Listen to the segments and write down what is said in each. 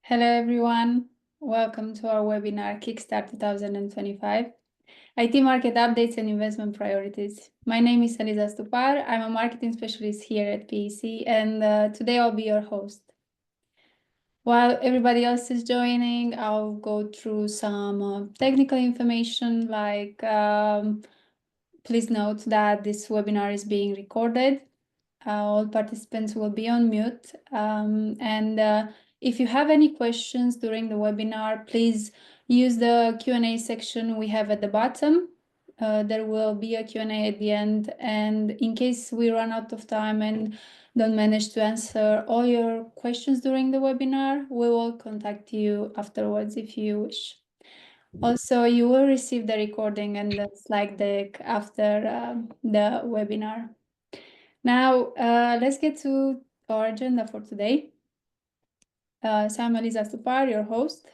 Hello, everyone. Welcome to our webinar, Kickstart 2025, IT Market Updates and Investment Priorities. My name is Eliza Stupar. I'm a marketing specialist here at PEC, and today I'll be your host. While everybody else is joining, I'll go through some technical information, like please note that this webinar is being recorded. All participants will be on mute. If you have any questions during the webinar, please use the Q&A section we have at the bottom. There will be a Q&A at the end. And in case we run out of time and don't manage to answer all your questions during the webinar, we will contact you afterwards if you wish. Also, you will receive the recording and the slide deck after the webinar. Now, let's get to our agenda for today. So I'm Eliza Stupar, your host.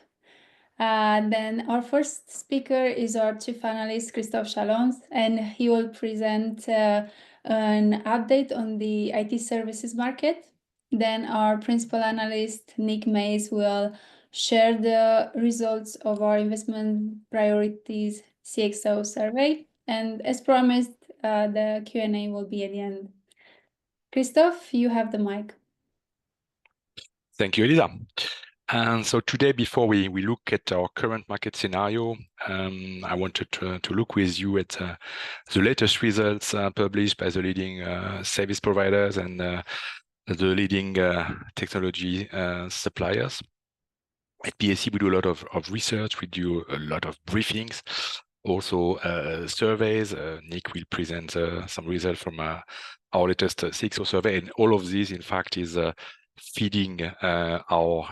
Then our first speaker is our chief analyst, Christophe Chalons, and he will present an update on the IT services market. Then our principal analyst, Nick Mays, will share the results of our investment priorities CXO survey. And as promised, the Q&A will be at the end. Christophe, you have the mic. Thank you, Elisa. And so today, before we look at our current market scenario, I wanted to look with you at the latest results published by the leading service providers and the leading technology suppliers. At PSC, we do a lot of research. We do a lot of briefings, also surveys. Nick will present some results from our latest CXO survey. And all of this, in fact, is feeding our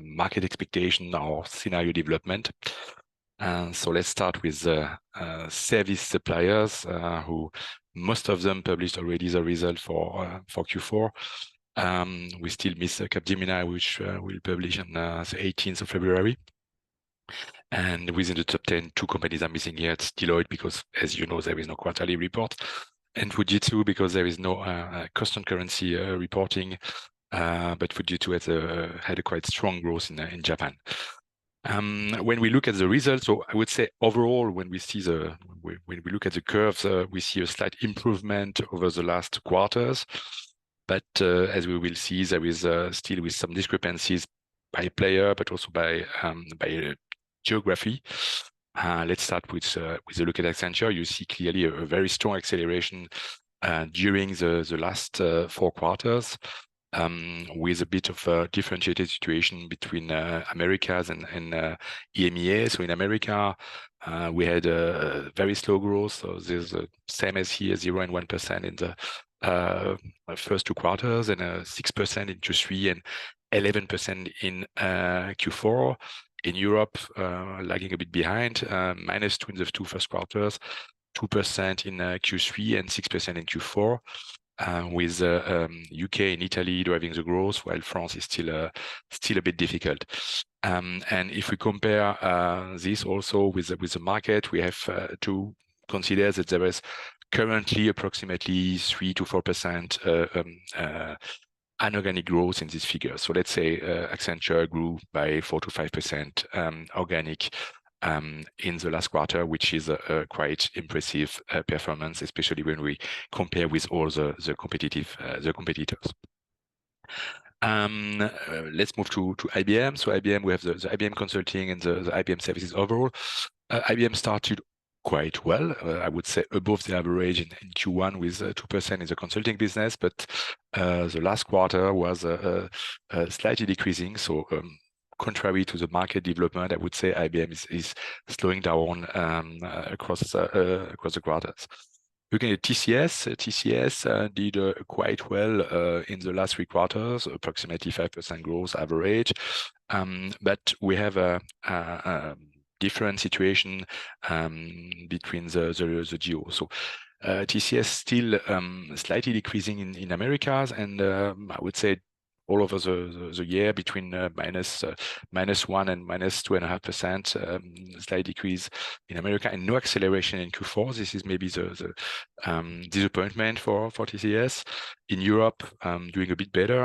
market expectation, our scenario development. So let's start with service suppliers, who most of them published already the result for Q4. We still miss Capgemini, which will publish on the 18th of February. And within the top 10, two companies are missing here. It's Deloitte, because as you know, there is no quarterly report, and Fujitsu, because there is no constant currency reporting. But Fujitsu had a quite strong growth in Japan. When we look at the results, so I would say overall, when we look at the curves, we see a slight improvement over the last quarters. But as we will see, there is still with some discrepancies by player, but also by geography. Let's start with a look at Accenture. You see clearly a very strong acceleration during the last 4 quarters. With a bit of a differentiated situation between Americas and EMEA. So in America, we had a very slow growth. So there's the same as here, 0 and 1% in the first 2 quarters, and 6% in Q3 and 11% in Q4. In Europe, lagging a bit behind, -2 in the 2 first quarters, 2% in Q3 and 6% in Q4. With UK and Italy driving the growth, while France is still a bit difficult. And if we compare this also with the market, we have to consider that there is currently approximately 3 to 4% anorganic growth in this figure. So let's say Accenture grew by 4 to 5% organic in the last quarter, which is a quite impressive performance, especially when we compare with all the competitors. Let's move to IBM. So IBM, we have the IBM Consulting and the IBM Services overall. IBM started quite well, I would say above the average in Q1 with 2% in the consulting business, but the last quarter was slightly decreasing. So contrary to the market development, I would say IBM is slowing down across the quarters. Looking at TCS, TCS did quite well in the last 3 quarters, approximately 5% growth average. But we have a different situation between the geo. So TCS still slightly decreasing in Americas, and I would say all over the year between -1 and -2.5%, slight decrease in America, and no acceleration in Q4. This is maybe the disappointment for TCS. In Europe, doing a bit better,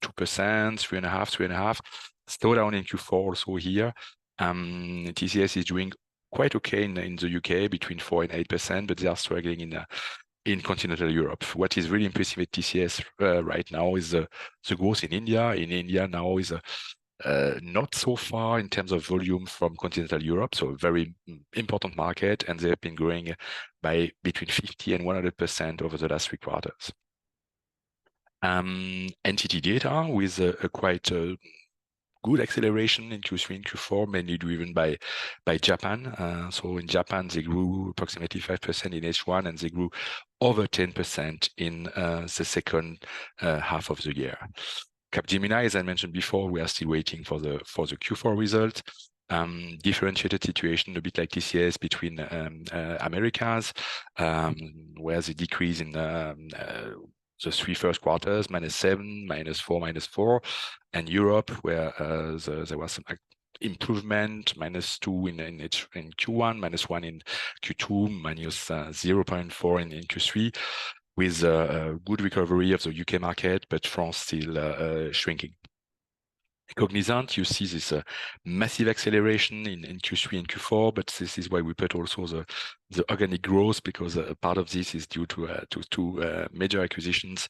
2%, 3.5. slowdown in Q4 also here. TCS is doing quite okay in the UK, between 4 and 8%, but they are struggling in continental Europe. What is really impressive at TCS right now is the growth in India. In India now is not so far in terms of volume from continental Europe, so a very important market, and they've been growing by between 50 and 100% over the last 3 quarters. NTT Data with a quite good acceleration in Q3 and Q4, mainly driven by Japan. So in Japan, they grew approximately 5% in H1, and they grew over 10% in the second half of the year. Capgemini, as I mentioned before, we are still waiting for the Q4 result. Differentiated situation, a bit like TCS, between Americas, where the decrease in the 3 first quarters, -7, -4, -4, and Europe, where there was some improvement, -2 in Q1, -1 in Q2, -0.4 in Q3, with a good recovery of the UK market, but France still shrinking. Cognizant, you see this massive acceleration in Q3 and Q4, but this is why we put also the organic growth, because part of this is due to 2 major acquisitions,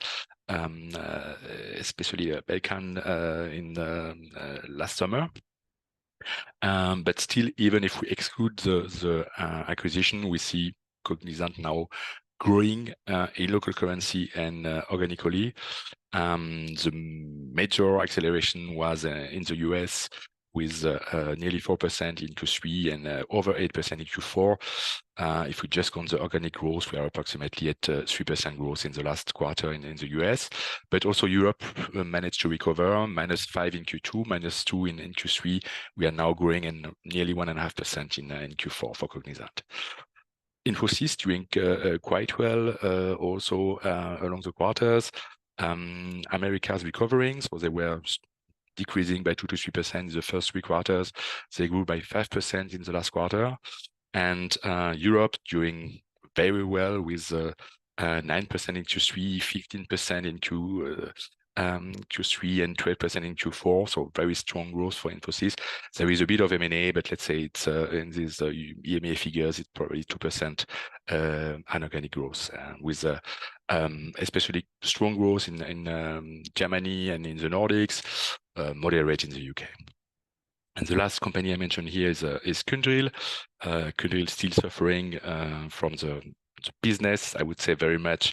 especially Belcan in last summer. But still, even if we exclude the acquisition, we see Cognizant now growing in local currency and organically. The major acceleration was in the US, with nearly 4% in Q3 and over 8% in Q4. If we just count the organic growth, we are approximately at 3% growth in the last quarter in the US. But also Europe managed to recover, -5 in Q2, -2 in Q3. We are now growing in nearly 1.5% in Q4 for Cognizant. Infosys doing quite well also along the quarters. Americas recovering, so they were decreasing by 2 to 3% in the first 3 quarters. They grew by 5% in the last quarter. And Europe doing very well, with 9% in Q3, 15% in Q3, and 12% in Q4. So very strong growth for Infosys. There is a bit of M&A, but let's say it's in these EMEA figures, it's probably 2% inorganic growth, with especially strong growth in Germany and in the Nordics, moderate in the UK. And the last company I mentioned here is Kyndryl. Kyndryl still suffering from the business, I would say, very much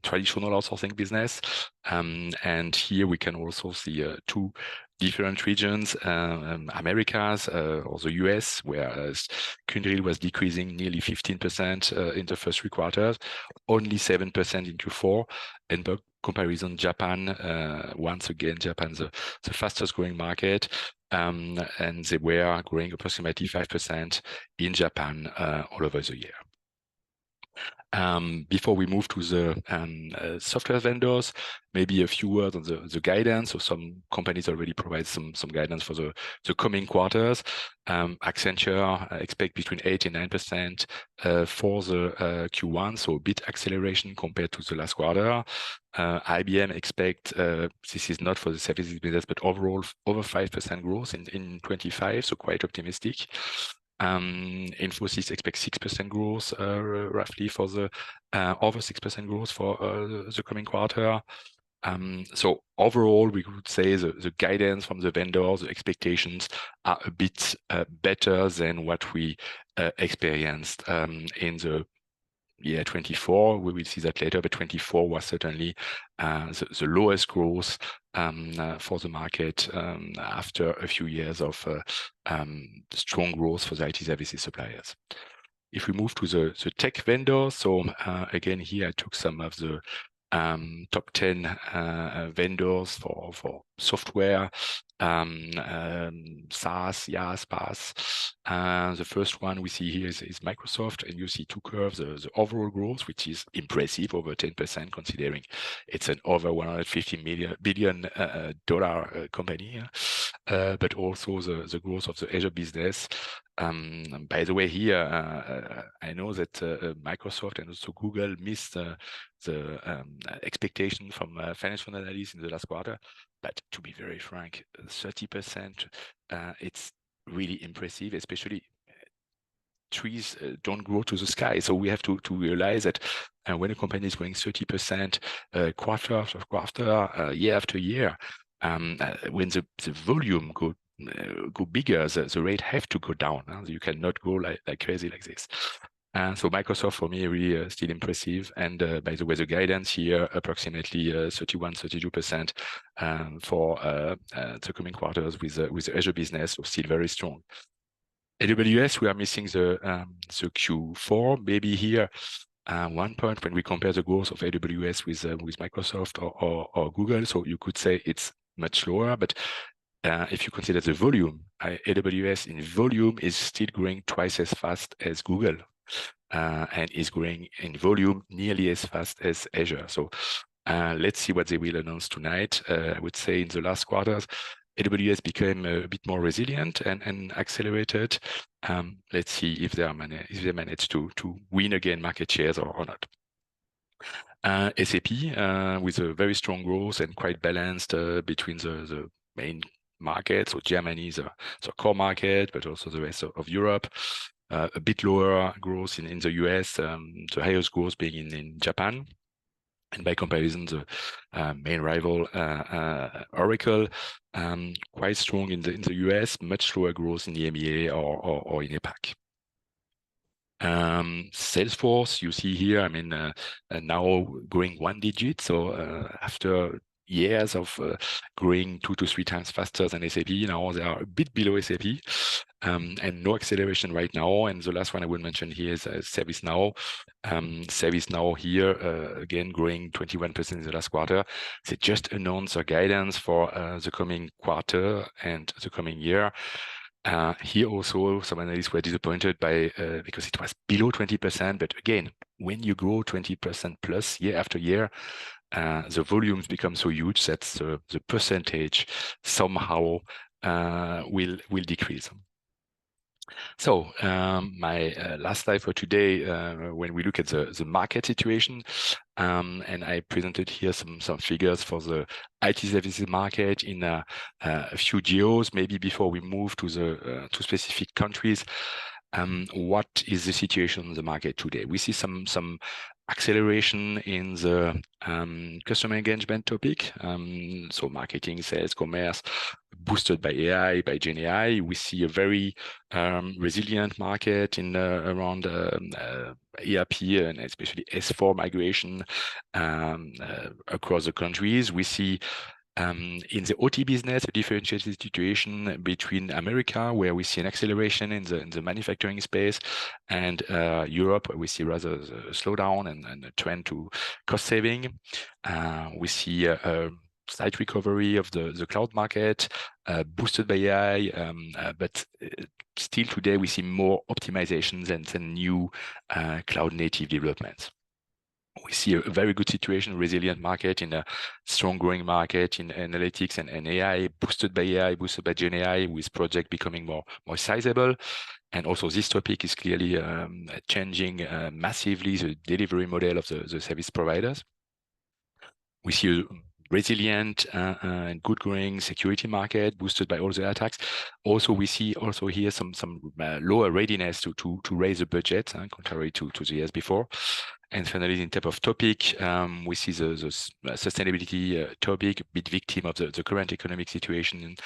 traditional outsourcing business. And here we can also see 2 different regions, Americas or the US, where Kyndryl was decreasing nearly 15% in the first 3 quarters, only 7% in Q4. And by comparison, Japan, once again, Japan's the fastest growing market, and they were growing approximately 5% in Japan all over the year. Before we move to the software vendors, maybe a few words on the guidance. So some companies already provide some guidance for the coming quarters. Accenture expect between 8 and 9% for the Q1, so a bit acceleration compared to the last quarter. IBM expect, this is not for the services business, but overall over 5% growth in 25, so quite optimistic. Infosys expect 6% growth, roughly, for the over 6% growth for the coming quarter. So overall, we could say the guidance from the vendors, the expectations are a bit better than what we experienced in the year 24. We will see that later, but 24 was certainly the lowest growth for the market after a few years of strong growth for the IT services suppliers. If we move to the tech vendors, so again, here I took some of the top 10 vendors for software, SaaS, IaaS, PaaS. The first one we see here is Microsoft, and you see 2 curves, the overall growth, which is impressive, over 10%, considering it's an over $150 billion company, but also the growth of the Azure business. By the way, here I know that Microsoft and also Google missed the expectation from financial analysts in the last quarter. But to be very frank, 30%, it's really impressive, especially trees don't grow to the sky. So we have to realize that when a company is growing 30% quarter after quarter, year after year, when the volume go bigger, the rate have to go down. You cannot go like crazy like this. So Microsoft for me really still impressive. And by the way, the guidance here approximately 31-32% for the coming quarters with the Azure business, so still very strong. AWS, we are missing the Q4. Maybe here, one point when we compare the growth of AWS with Microsoft or Google, so you could say it's much lower. But if you consider the volume, AWS in volume is still growing twice as fast as Google, and is growing in volume nearly as fast as Azure. So let's see what they will announce tonight. I would say in the last quarters, AWS became a bit more resilient and accelerated. Let's see if they manage to win again market shares or not. SAP with a very strong growth and quite balanced between the main markets. So Germany is the core market, but also the rest of Europe. A bit lower growth in the US, the highest growth being in Japan. And by comparison, the main rival, Oracle, quite strong in the US, much slower growth in the EMEA or in APAC. Salesforce, you see here, I mean, now growing 1 digit. So after years of growing 2 to 3 times faster than SAP, now they are a bit below SAP. And no acceleration right now. And the last one I will mention here is ServiceNow. ServiceNow here, again, growing 21% in the last quarter. They just announced their guidance for the coming quarter and the coming year. Here also, some analysts were disappointed by because it was below 20%. But again, when you grow 20% plus year after year, the volumes become so huge that the percentage somehow will decrease. So my last slide for today, when we look at the market situation, and I presented here some figures for the IT services market in a few geos. Maybe before we move to the to specific countries, what is the situation in the market today? We see some acceleration in the customer engagement topic. So marketing, sales, commerce, boosted by AI, by Gen AI. We see a very resilient market in around ERP and especially S4 migration across the countries. We see in the OT business, a differentiated situation between America, where we see an acceleration in the manufacturing space, and Europe, where we see rather a slowdown and a trend to cost saving. We see a slight recovery of the cloud market, boosted by AI, but still today we see more optimizations than new cloud native developments. We see a very good situation, resilient market in a strong growing market in analytics and AI, boosted by AI, boosted by Gen AI, with project becoming more sizable. And also this topic is clearly changing massively the delivery model of the service providers. We see a resilient and good growing security market boosted by all the attacks. Also, we see also here some lower readiness to raise the budget, contrary to the years before. And finally, in type of topic, we see the sustainability topic, a bit victim of the current economic situation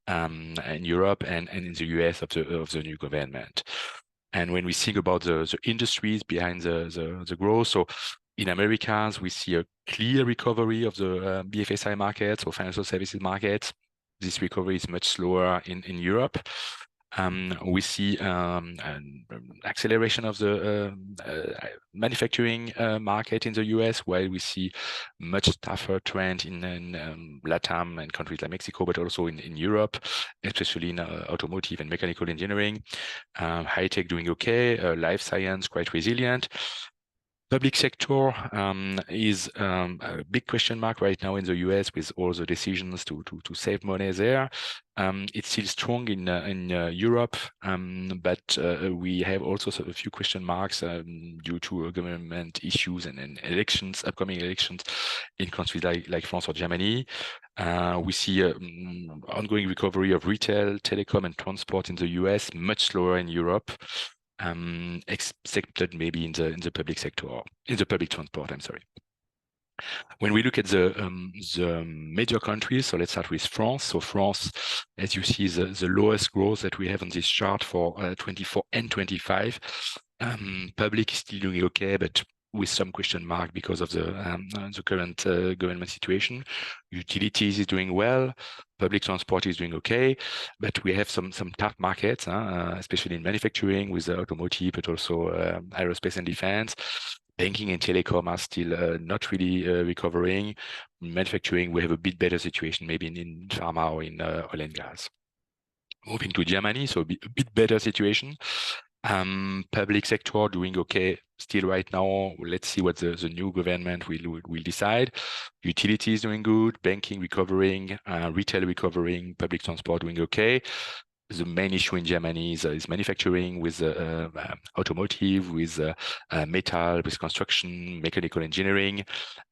in Europe and in the US of the new government. And when we think about the industries behind the growth, so in Americas, we see a clear recovery of the BFSI market, so financial services market. This recovery is much slower in Europe. We see an acceleration of the manufacturing market in the US, while we see much tougher trend in LATAM and countries like Mexico, but also in Europe, especially in automotive and mechanical engineering. High tech doing okay, life science quite resilient. Public sector is a big question mark right now in the US with all the decisions to save money there. It's still strong in Europe, but we have also a few question marks due to government issues and elections, upcoming elections in countries like France or Germany. We see ongoing recovery of retail, telecom, and transport in the US, much slower in Europe. Excepted maybe in the public sector, in the public transport, I'm sorry. When we look at the major countries, so let's start with France. So France, as you see, the lowest growth that we have on this chart for 24 and 25. Public is still doing okay, but with some question mark because of the current government situation. Utilities is doing well. Public transport is doing okay, but we have some tough markets, especially in manufacturing with automotive, but also aerospace and defense. Banking and telecom are still not really recovering. Manufacturing, we have a bit better situation, maybe in pharma or in oil and gas. Moving to Germany, so a bit better situation. Public sector doing okay still right now. Let's see what the new government will decide. Utilities doing good, banking recovering, retail recovering, public transport doing okay. The main issue in Germany is manufacturing with automotive, with metal, with construction, mechanical engineering.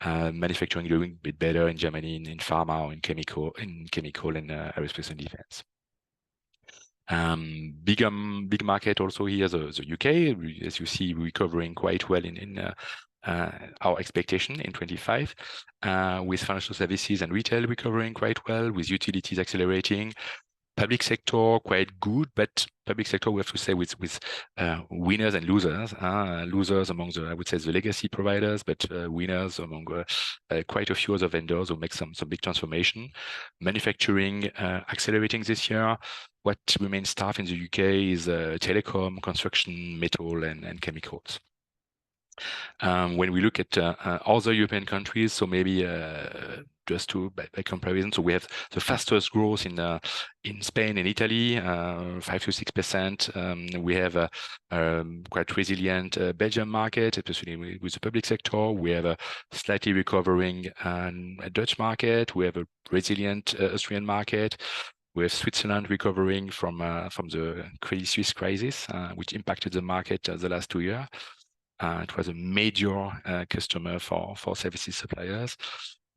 Manufacturing doing a bit better in Germany in pharma or in chemical and aerospace and defense. Big market also here, the UK, as you see, recovering quite well in our expectation in 25, with financial services and retail recovering quite well, with utilities accelerating. Public sector quite good, but public sector we have to say with winners and losers. Losers among I would say the legacy providers, but winners among quite a few other vendors who make some big transformation. Manufacturing accelerating this year. What remains tough in the UK is telecom, construction, metal, and chemicals. When we look at other European countries, so maybe just by comparison, so we have the fastest growth in Spain and Italy, 5 to 6%. We have a quite resilient Belgian market, especially with the public sector. We have a slightly recovering Dutch market. We have a resilient Austrian market. We have Switzerland recovering from the Credit Suisse crisis, which impacted the market the last 2 years. It was a major customer for services suppliers.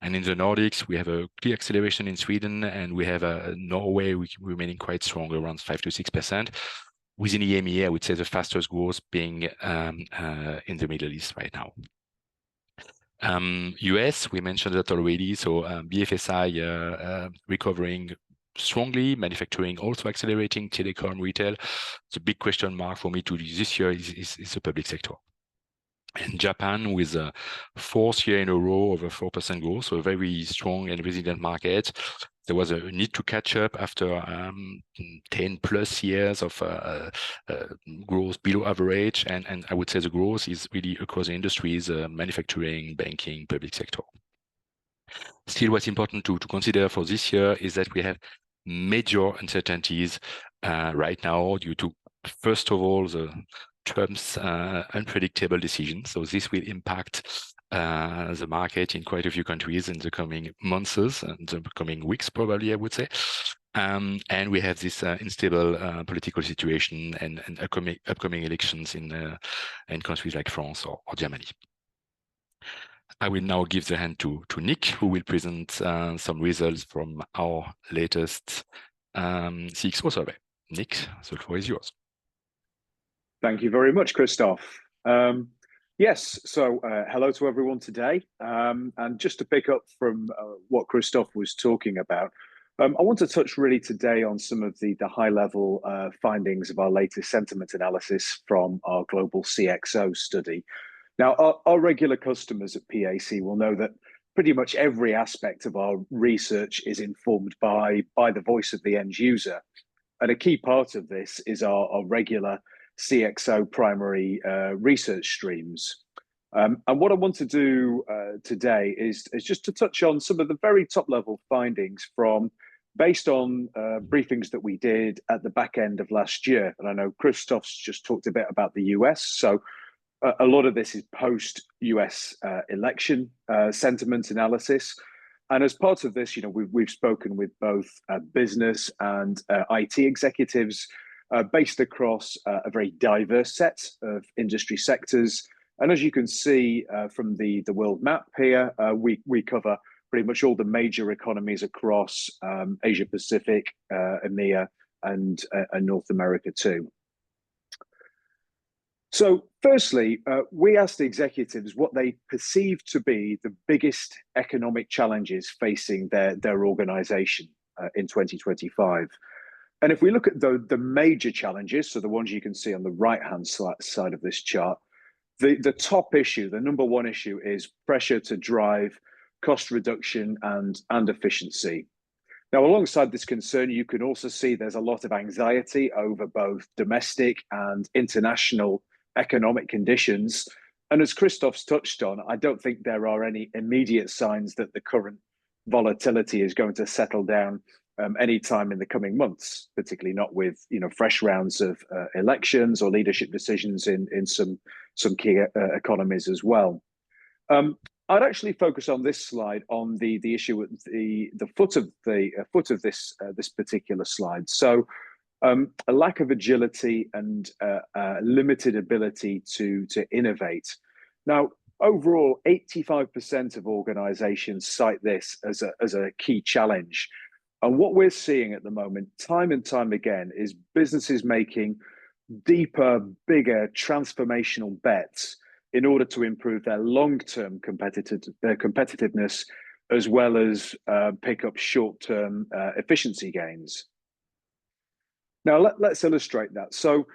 And in the Nordics, we have a clear acceleration in Sweden, and we have Norway remaining quite strong, around 5 to 6%. Within EMEA, I would say the fastest growth being in the Middle East right now. US, we mentioned that already. So BFSI recovering strongly, manufacturing also accelerating, telecom, retail. The big question mark for me this year is the public sector. And Japan with a 4th year in a row over 4% growth, so a very strong and resilient market. There was a need to catch up after 10 plus years of growth below average, and I would say the growth is really across the industries, manufacturing, banking, public sector. Still, what's important to consider for this year is that we have major uncertainties right now due to, first of all, the Trump's unpredictable decisions. So this will impact the market in quite a few countries in the coming months and the coming weeks, probably, I would say. And we have this unstable political situation and upcoming elections in countries like France or Germany. I will now give the hand to Nick, who will present some results from our latest CXO survey. Nick, the floor is yours. Thank you very much, Christophe. Yes, so hello to everyone today. And just to pick up from what Christophe was talking about, I want to touch really today on some of the high-level findings of our latest sentiment analysis from our global CXO study. Now, our regular customers at PAC will know that pretty much every aspect of our research is informed by the voice of the end user. And a key part of this is our regular CXO primary research streams. And what I want to do today is just to touch on some of the very top level findings based on briefings that we did at the back end of last year. And I know Christophe's just talked a bit about the US. So A lot of this is post-US election sentiment analysis. And as part of this, we've spoken with both business and IT executives based across a very diverse set of industry sectors. And as you can see from the world map here, we cover pretty much all the major economies across Asia Pacific, EMEA, and North America too. So firstly, we asked executives what they perceive to be the biggest economic challenges facing their organization in 2025. And if we look at the major challenges, so the ones you can see on the right-hand side of this chart, the top issue, the number one issue, is pressure to drive cost reduction and efficiency. Now, alongside this concern, you can also see there's a lot of anxiety over both domestic and international economic conditions. And as Christophe's touched on, I don't think there are any immediate signs that the current volatility is going to settle down anytime in the coming months, particularly not with fresh rounds of elections or leadership decisions in some key economies as well. I'd actually focus on this slide on the issue at the foot of this particular slide. So a lack of agility and limited ability to innovate. Now, overall, 85% of organizations cite this as a key challenge. And what we're seeing at the moment, time and time again, is businesses making deeper, bigger, transformational bets in order to improve their long-term competitiveness, as well as pick up short-term efficiency gains. Now, let's illustrate that. So,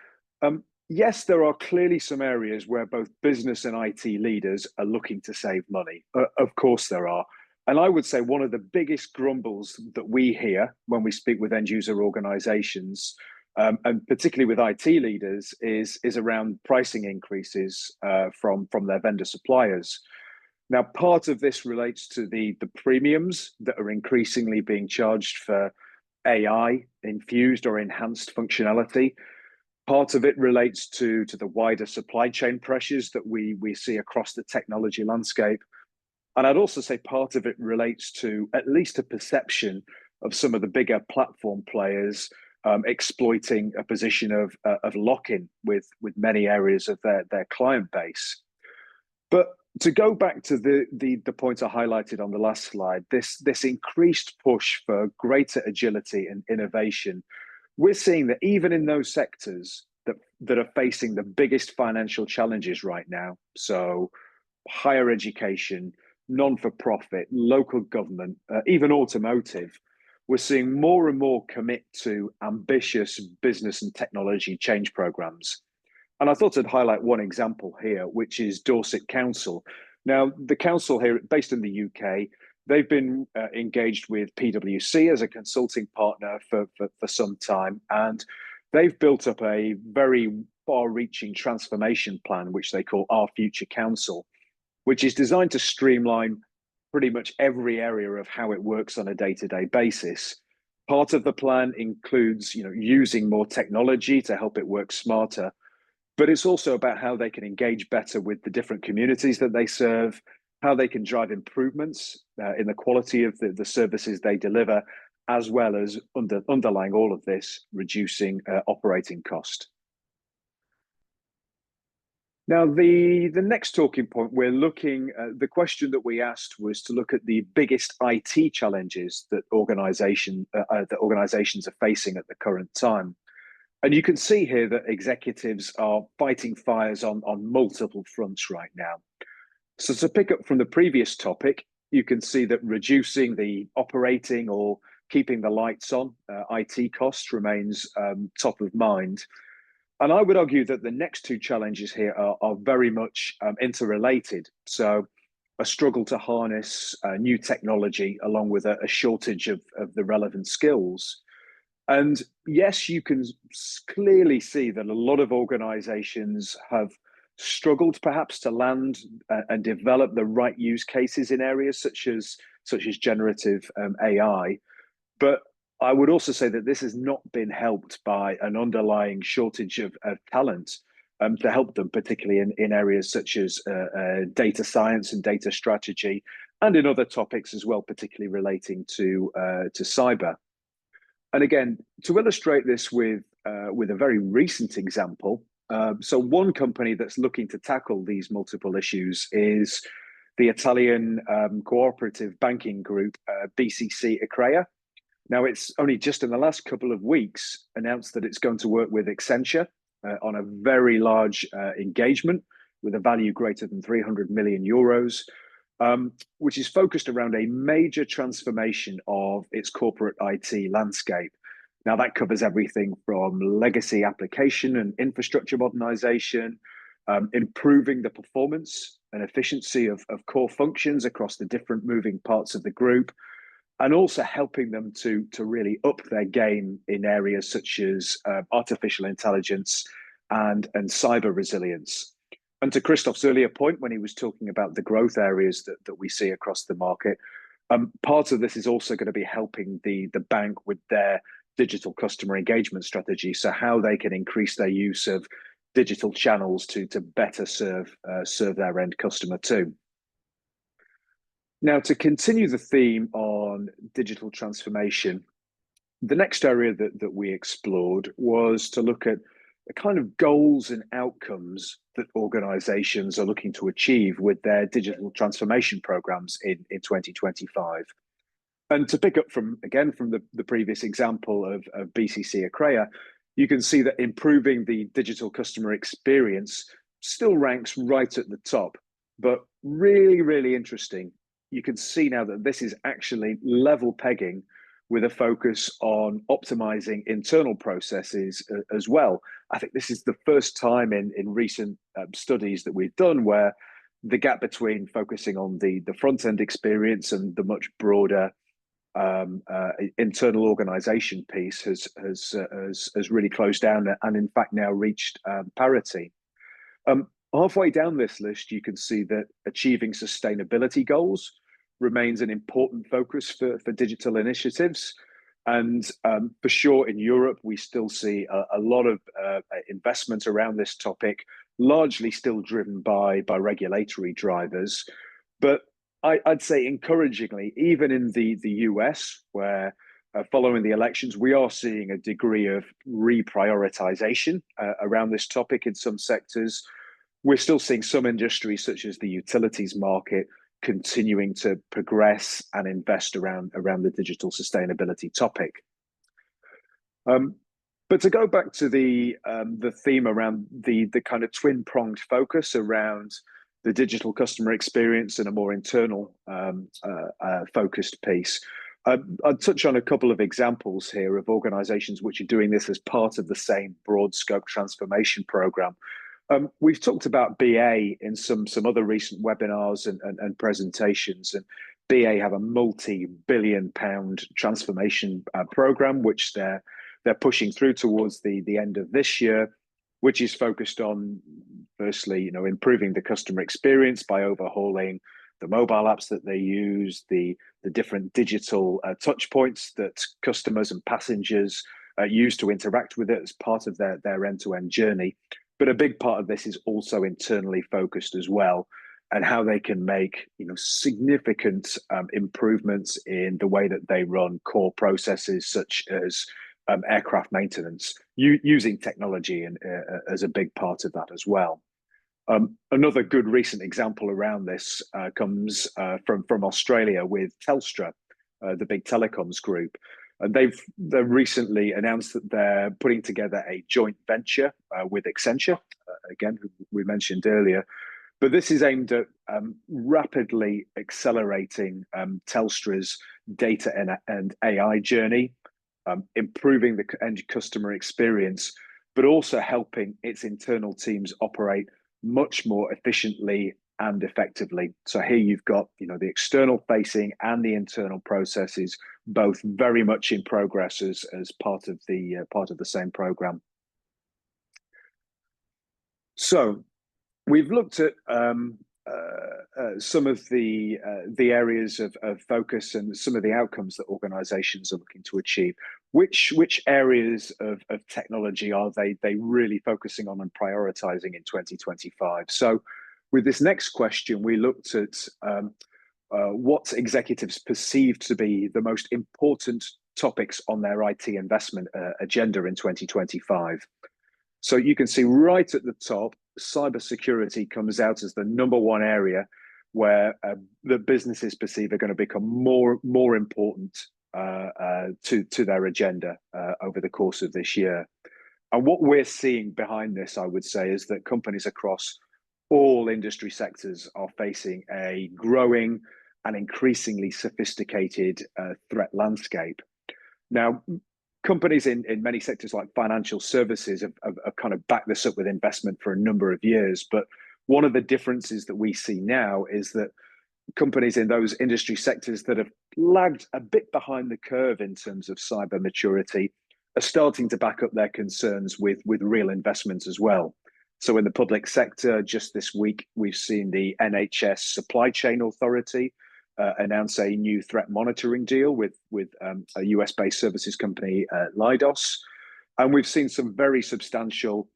yes, there are clearly some areas where both business and IT leaders are looking to save money. Of course there are. And I would say one of the biggest grumbles that we hear when we speak with end user organizations, and particularly with IT leaders, is around pricing increases from their vendor suppliers. Now, part of this relates to the premiums that are increasingly being charged for AI infused or enhanced functionality. Part of it relates to the wider supply chain pressures that we see across the technology landscape. And I'd also say part of it relates to at least a perception of some of the bigger platform players exploiting a position of lock-in with many areas of their client base. But to go back to the point I highlighted on the last slide, this increased push for greater agility and innovation, we're seeing that even in those sectors that are facing the biggest financial challenges right now, so higher education, non-for-profit, local government, even automotive, we're seeing more and more commit to ambitious business and technology change programs. And I thought I'd highlight one example here, which is Dorset Council. Now, the council here, based in the UK, they've been engaged with PwC as a consulting partner for some time, and they've built up a very far-reaching transformation plan, which they call Our Future Council, which is designed to streamline pretty much every area of how it works on a day-to-day basis. Part of the plan includes, using more technology to help it work smarter, but it's also about how they can engage better with the different communities that they serve, how they can drive improvements in the quality of the services they deliver, as well as underlying all of this, reducing operating cost. Now, the next talking point, we're looking at the question that we asked was to look at the biggest IT challenges that organizations are facing at the current time. And you can see here that executives are fighting fires on multiple fronts right now. So to pick up from the previous topic, you can see that reducing the operating or keeping the lights on IT costs remains top of mind. And I would argue that the next two challenges here are very much interrelated. So a struggle to harness new technology along with a shortage of the relevant skills. And yes, you can clearly see that a lot of organizations have struggled perhaps to land and develop the right use cases in areas such as generative AI. But I would also say that this has not been helped by an underlying shortage of talent. to help them, particularly in areas such as data science and data strategy, and in other topics as well, particularly relating to cyber. And again, to illustrate this with a very recent example, so one company that's looking to tackle these multiple issues is the Italian cooperative banking group, BCC Iccrea. Now, it's only just in the last couple of weeks announced that it's going to work with Accenture on a very large engagement with a value greater than 300 million euros, which is focused around a major transformation of its corporate IT landscape. Now, that covers everything from legacy application and infrastructure modernization, improving the performance and efficiency of core functions across the different moving parts of the group, and also helping them to really up their game in areas such as artificial intelligence and cyber resilience. And to Christophe's earlier point, when he was talking about the growth areas that we see across the market, part of this is also going to be helping the bank with their digital customer engagement strategy, so how they can increase their use of digital channels to better serve their end customer too. Now, to continue the theme on digital transformation, the next area that we explored was to look at the kind of goals and outcomes that organizations are looking to achieve with their digital transformation programs in 2025. And to pick up from the previous example of BCC Iccrea, you can see that improving the digital customer experience still ranks right at the top, but really, really interesting. You can see now that this is actually level pegging with a focus on optimizing internal processes as well. I think this is the first time in recent studies that we've done where the gap between focusing on the front end experience and the much broader internal organization piece has really closed down and in fact now reached parity. Halfway down this list, you can see that achieving sustainability goals remains an important focus for digital initiatives. And for sure, in Europe, we still see a lot of investment around this topic, largely still driven by regulatory drivers. But I'd say encouragingly, even in the US, where following the elections, we are seeing a degree of reprioritization around this topic in some sectors. We're still seeing some industries, such as the utilities market, continuing to progress and invest around the digital sustainability topic. But to go back to the theme around the kind of twin-pronged focus around the digital customer experience and a more internal focused piece, I'll touch on a couple of examples here of organizations which are doing this as part of the same broad scope transformation program. We've talked about BA in some other recent webinars and presentations, and BA have a multi-billion-pound transformation program which they're pushing through towards the end of this year, which is focused on, firstly, improving the customer experience by overhauling the mobile apps that they use, the different digital touch points that customers and passengers use to interact with it as part of their end-to-end journey. But a big part of this is also internally focused as well, and how they can make significant improvements in the way that they run core processes such as aircraft maintenance, using technology and as a big part of that as well. Another good recent example around this comes from Australia with Telstra, the big telecoms group. And they've recently announced that they're putting together a joint venture with Accenture, again, who we mentioned earlier. But this is aimed at rapidly accelerating Telstra's data and AI journey, improving the end customer experience, but also helping its internal teams operate much more efficiently and effectively. So here you've got the external facing and the internal processes both very much in progress as part of the same program. So we've looked at some of the areas of focus and some of the outcomes that organizations are looking to achieve. Which areas of technology are they really focusing on and prioritizing in 2025? So with this next question, we looked at what executives perceived to be the most important topics on their IT investment agenda in 2025. So you can see right at the top, cybersecurity comes out as the #1 area where the businesses perceive are going to become more important to their agenda over the course of this year. And what we're seeing behind this, I would say, is that companies across all industry sectors are facing a growing and increasingly sophisticated threat landscape. Now, companies in many sectors like financial services have kind of backed this up with investment for a number of years. But one of the differences that we see now is that companies in those industry sectors that have lagged a bit behind the curve in terms of cyber maturity are starting to back up their concerns with real investments as well. So in the public sector, just this week, we've seen the NHS Supply Chain Authority announce a new threat monitoring deal with a US-based services company, Leidos. And we've seen some very substantial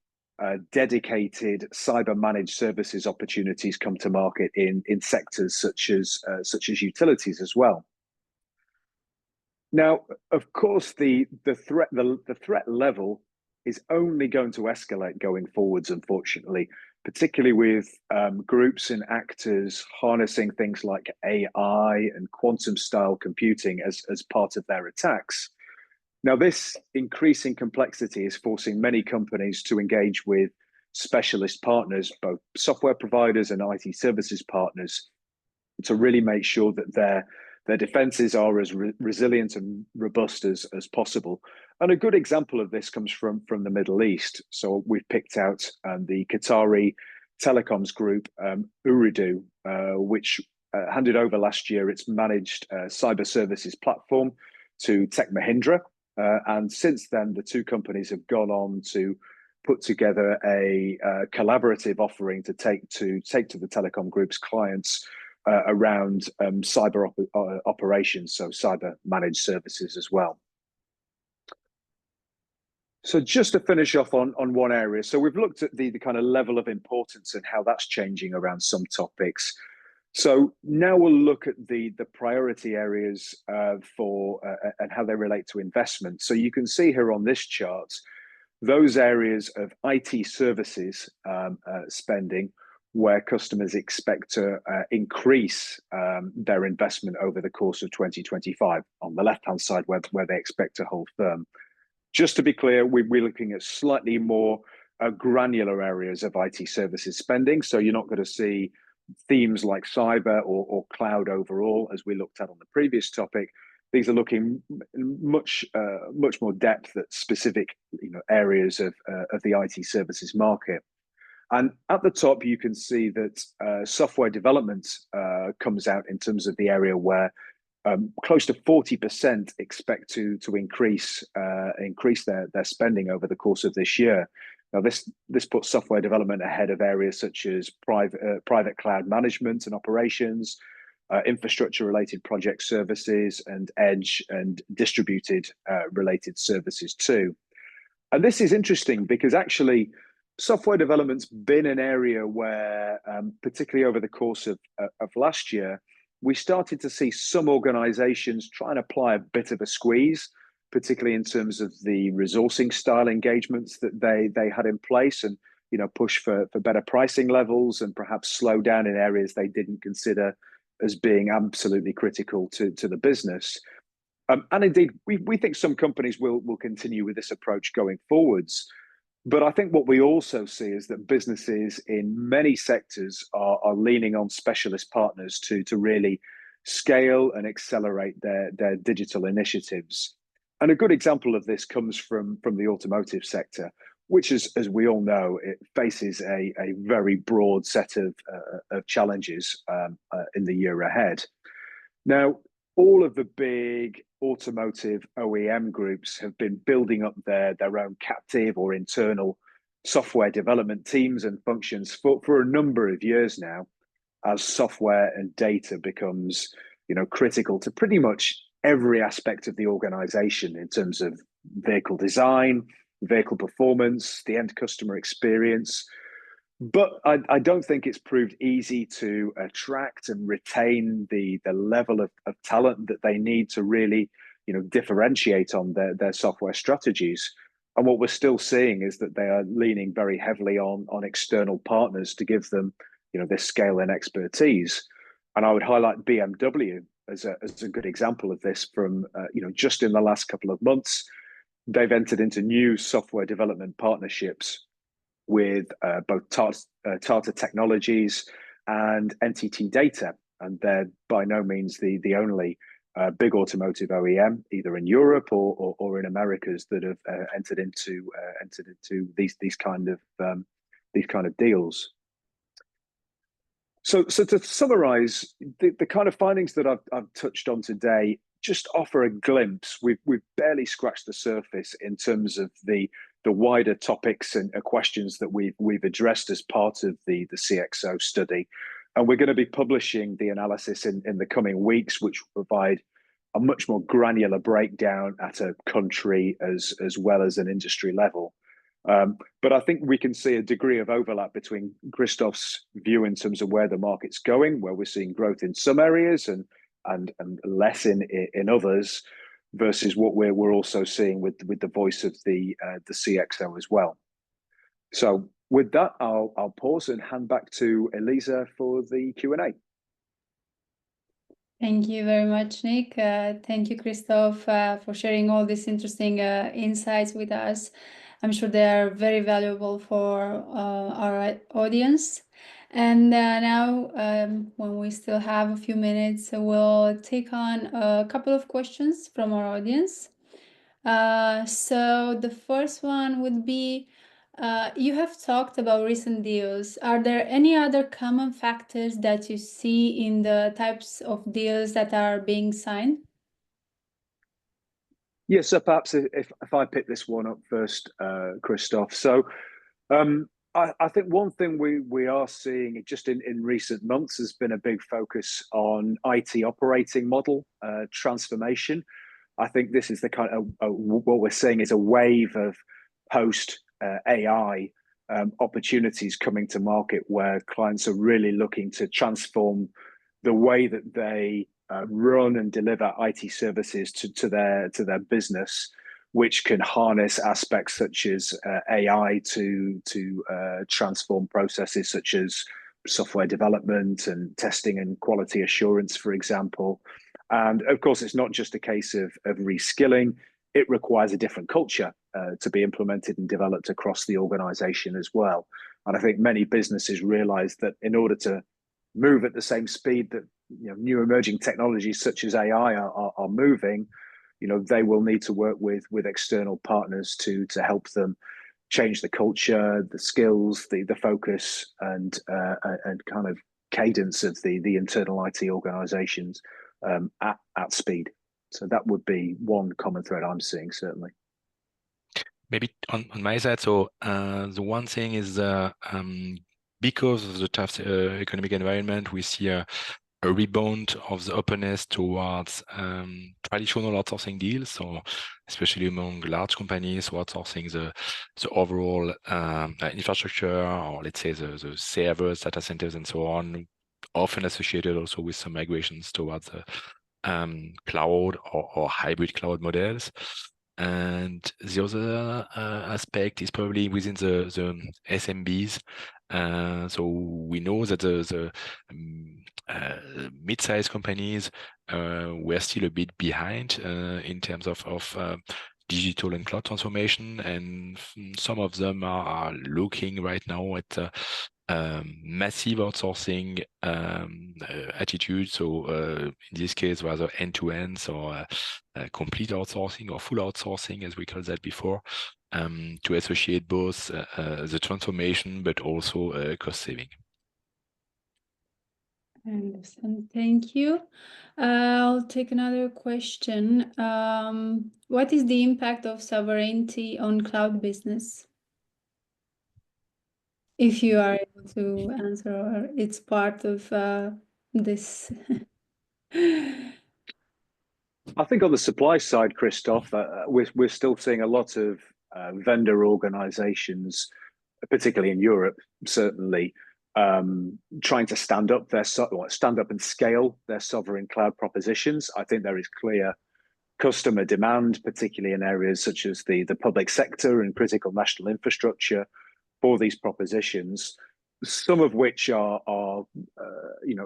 dedicated cyber managed services opportunities come to market in sectors such as utilities as well. Now, of course, the threat level is only going to escalate going forwards, unfortunately, particularly with groups and actors harnessing things like AI and quantum-style computing as part of their attacks. Now, this increasing complexity is forcing many companies to engage with specialist partners, both software providers and IT services partners, to really make sure that their defenses are as resilient and robust as possible. And a good example of this comes from the Middle East. So we've picked out the Qatari telecoms group, Ooredoo, which handed over last year its managed cyber services platform to Tech Mahindra. And since then, the two companies have gone on to put together a collaborative offering to take to the telecom group's clients around cyber operations, so cyber managed services as well. So just to finish off on one area, so we've looked at the kind of level of importance and how that's changing around some topics. So now we'll look at the priority areas for and how they relate to investment. So you can see here on this chart, those areas of IT services spending where customers expect to increase their investment over the course of 2025. On the left-hand side, where they expect to hold firm. Just to be clear, we're looking at slightly more granular areas of IT services spending. So you're not going to see themes like cyber or cloud overall, as we looked at on the previous topic. These are looking much more depth at specific areas of the IT services market. And at the top, you can see that software development comes out in terms of the area where close to 40% expect to increase their spending over the course of this year. Now, this puts software development ahead of areas such as private cloud management and operations, infrastructure-related project services, and edge and distributed related services too. And this is interesting because actually, software development's been an area where, particularly over the course of last year, we started to see some organizations try and apply a bit of a squeeze, particularly in terms of the resourcing style engagements that they had in place, and push for better pricing levels and perhaps slow down in areas they didn't consider as being absolutely critical to the business. And indeed, we think some companies will continue with this approach going forwards. But I think what we also see is that businesses in many sectors are leaning on specialist partners to really scale and accelerate their digital initiatives. And a good example of this comes from the automotive sector, which is, as we all know, it faces a very broad set of challenges in the year ahead. Now, all of the big automotive OEM groups have been building up their own captive or internal software development teams and functions for a number of years now. as software and data becomes, critical to pretty much every aspect of the organization in terms of vehicle design, vehicle performance, the end customer experience. But I don't think it's proved easy to attract and retain the level of talent that they need to really, differentiate on their software strategies. And what we're still seeing is that they are leaning very heavily on external partners to give them, this scale and expertise. And I would highlight BMW as a good example of this. From just in the last couple of months, they've entered into new software development partnerships with both Tata Technologies and NTT Data, and they're by no means the only big automotive OEM, either in Europe or in Americas, that have entered into these kind of deals. So to summarize, the kind of findings that I've touched on today just offer a glimpse. We've barely scratched the surface in terms of the wider topics and questions that we've addressed as part of the CXO study. And we're going to be publishing the analysis in the coming weeks, which will provide a much more granular breakdown at a country as well as an industry level. But I think we can see a degree of overlap between Christophe's view in terms of where the market's going, where we're seeing growth in some areas and less in others, versus what we're also seeing with the voice of the CXO as well. So with that, I'll pause and hand back to Elisa for the Q&A. Thank you very much, Nick. Thank you, Christophe, for sharing all these interesting insights with us. I'm sure they are very valuable for our audience. And now, when we still have a few minutes, we'll take on a couple of questions from our audience. So the first one would be, you have talked about recent deals. Are there any other common factors that you see in the types of deals that are being signed? Yes, so perhaps if I pick this one up first, Christophe. So I think one thing we are seeing just in recent months has been a big focus on IT operating model transformation. I think this is the kind of what we're seeing is a wave of post AI opportunities coming to market, where clients are really looking to transform the way that they run and deliver IT services to their business, which can harness aspects such as AI to transform processes such as software development and testing and quality assurance, for example. And of course, it's not just a case of reskilling. It requires a different culture to be implemented and developed across the organization as well. And I think many businesses realize that in order to move at the same speed that new emerging technologies such as AI are moving, they will need to work with external partners to help them change the culture, the skills, the focus, and kind of cadence of the internal IT organizations at speed. So that would be one common thread I'm seeing, certainly. Maybe on my side, so the one thing is because of the tough economic environment, we see a rebound of the openness towards traditional outsourcing deals, so especially among large companies who are outsourcing the overall infrastructure, or let's say the servers, data centers, and so on, often associated also with some migrations towards the cloud or hybrid cloud models. And the other aspect is probably within the SMBs. So we know that the mid-sized companies were still a bit behind in terms of digital and cloud transformation, and some of them are looking right now at massive outsourcing attitude. So in this case, rather end-to-end, or complete outsourcing or full outsourcing, as we called that before, to associate both the transformation but also cost saving. I understand. Thank you. I'll take another question. What is the impact of sovereignty on cloud business? if you are able to answer, or it's part of this. I think on the supply side, Christophe, we're still seeing a lot of vendor organizations, particularly in Europe, certainly trying to stand up and scale their sovereign cloud propositions. I think there is clear customer demand, particularly in areas such as the public sector and critical national infrastructure, for these propositions. Some of which are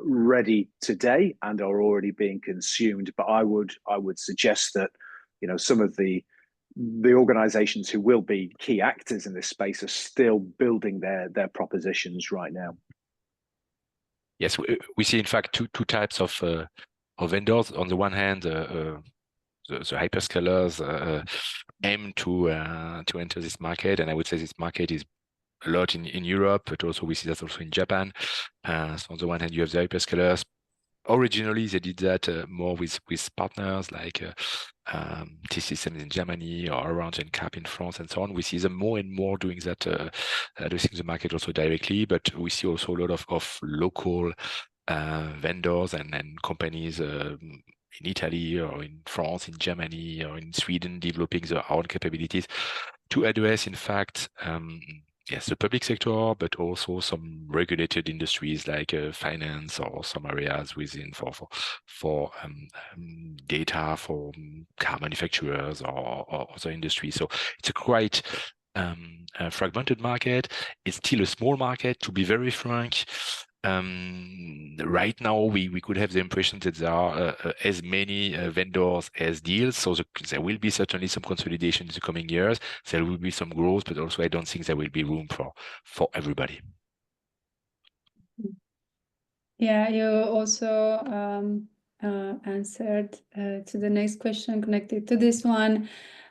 ready today and are already being consumed. But I would suggest that some of the organizations who will be key actors in this space are still building their propositions right now. Yes, we see in fact two types of vendors. On the one hand, the hyperscalers aim to enter this market, and I would say this market is a lot in Europe, but also we see that also in Japan. So on the one hand, you have the hyperscalers. Originally, they did that more with partners like T-Systems in Germany or Orange and Cap in France and so on. We see them more and more doing that, addressing the market also directly, but we see also a lot of local vendors and companies in Italy or in France, in Germany or in Sweden developing their own capabilities to address, in fact, yes, the public sector, but also some regulated industries like finance or some areas within for data for car manufacturers or other industries. So it's a quite a fragmented market. It's still a small market, to be very frank. Right now, we could have the impression that there are as many vendors as deals. So there will be certainly some consolidation in the coming years. There will be some growth, but also I don't think there will be room for everybody. Yeah, you also answered to the next question connected to this one.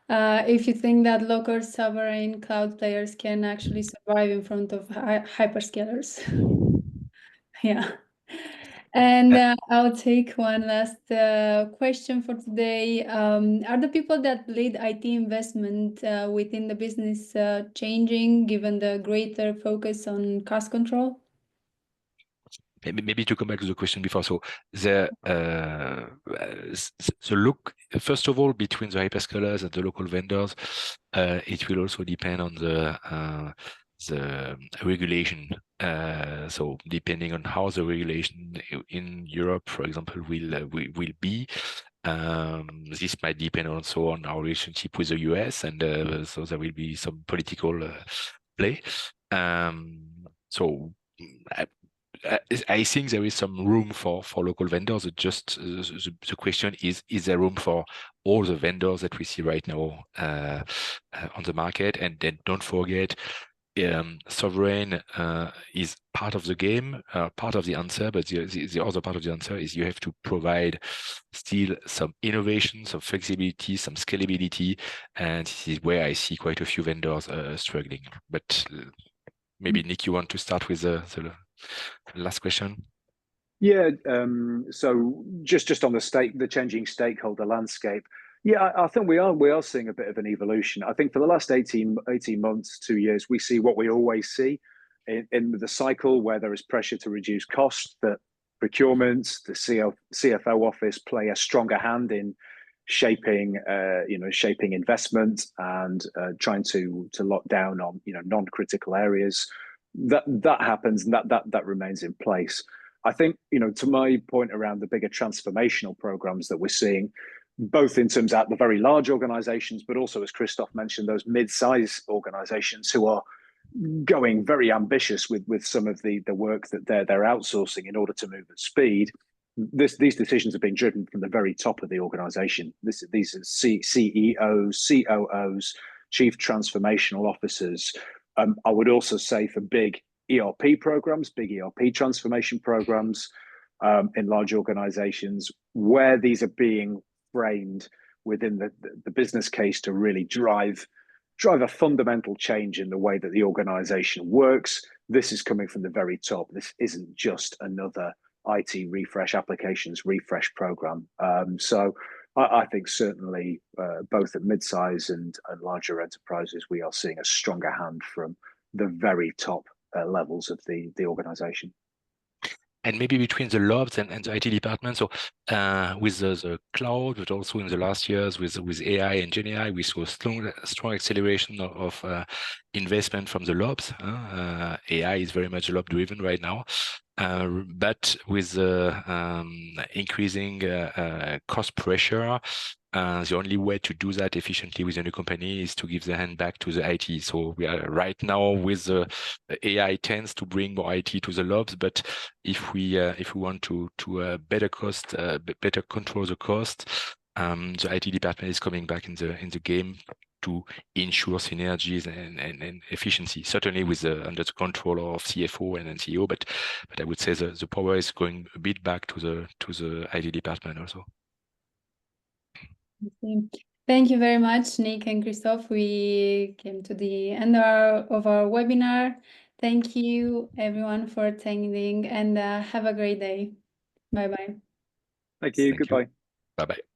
If you think that local sovereign cloud players can actually survive in front of hyperscalers. Yeah. And I'll take one last question for today. Are the people that lead IT investment within the business changing given the greater focus on cost control? Maybe to come back to the question before, so the look, first of all, between the hyperscalers and the local vendors, it will also depend on the regulation. So depending on how the regulation in Europe, for example, will be, this might depend also on our relationship with the US, and so there will be some political play. So I think there is some room for local vendors. Just the question is there room for all the vendors that we see right now on the market? And then don't forget, sovereign is part of the game, part of the answer, but the other part of the answer is you have to provide still some innovation, some flexibility, some scalability, and this is where I see quite a few vendors struggling. But maybe Nick, you want to start with the last question? Yeah. So just on the changing stakeholder landscape. Yeah, I think we are seeing a bit of an evolution. I think for the last 18 months, 2 years, we see what we always see in the cycle where there is pressure to reduce costs, that procurement, the CFO office play a stronger hand in shaping investment and trying to lock down on non-critical areas. That happens, and that remains in place. I think to my point around the bigger transformational programs that we're seeing, both in terms of the very large organizations, but also, as Christophe mentioned, those mid-size organizations who are going very ambitious with some of the work that they're outsourcing in order to move at speed. These decisions have been driven from the very top of the organization. These are CEOs, COOs, chief transformational officers. I would also say for big ERP programs, big ERP transformation programs in large organizations, where these are being framed within the business case to really drive a fundamental change in the way that the organization works. This is coming from the very top. This isn't just another IT refresh, applications refresh program. So I think certainly both at mid-size and larger enterprises, we are seeing a stronger hand from the very top levels of the organization. And maybe between the labs and the IT department. So with the cloud, but also in the last years with AI and GenAI, we saw strong acceleration of investment from the labs. AI is very much lab driven right now. But with increasing cost pressure, the only way to do that efficiently with a new company is to give the hand back to the IT. So we are right now with the AI tends to bring more IT to the labs, but if we want to better control the cost, the IT department is coming back in the game to ensure synergies and efficiency. Certainly with under the control of CFO and CEO, but I would say the power is going a bit back to the IT department also. Thank you very much, Nick and Christophe. We came to the end of our webinar. Thank you, everyone, for attending, and have a great day. Bye-bye. Thank you. Goodbye. Bye-bye.